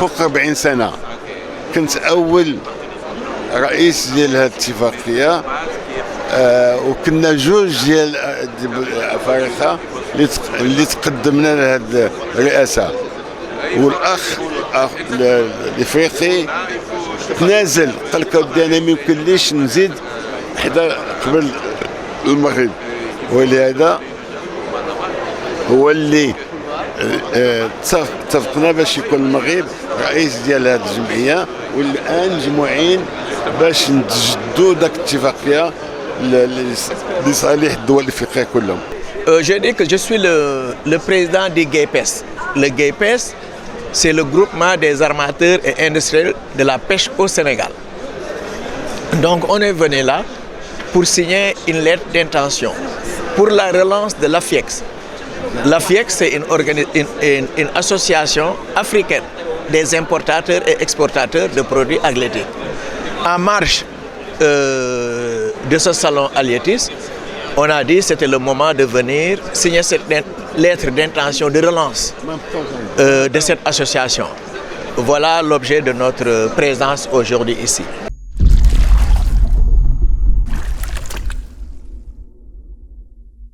فوق 40 سنة. كنت أول رئيس ديال هذه الاتفاقية، وكنا جوج ديال الأفارقة اللي تقدمنا لهذه الرئاسة، والأخ الإفريقي تنازل، قال لك أودي أنا ما يمكنليش نزيد حدا قبل المغرب، ولهذا هو اللي اتفقنا باش يكون المغرب رئيس ديال هذه الجمعية، والآن مجموعين باش نتجدوا ذاك الاتفاقية لصالح الدول الافريقيه كلهم. Je dis que je suis le président du GAIPES. Le GAIPES, c'est le groupement des armateurs et industriels de la pêche au Sénégal. Donc on est venu là pour signer une lettre d'intention pour la relance de l'AFIEX. L'AFIEX, c'est une association africaine des importateurs et exportateurs de produits halieutiques. En marge de ce salon halieutique, on a dit que c'était le moment de venir signer cette lettre d'intention de relance de cette association. Voilà l'objet de notre présence aujourd'hui ici.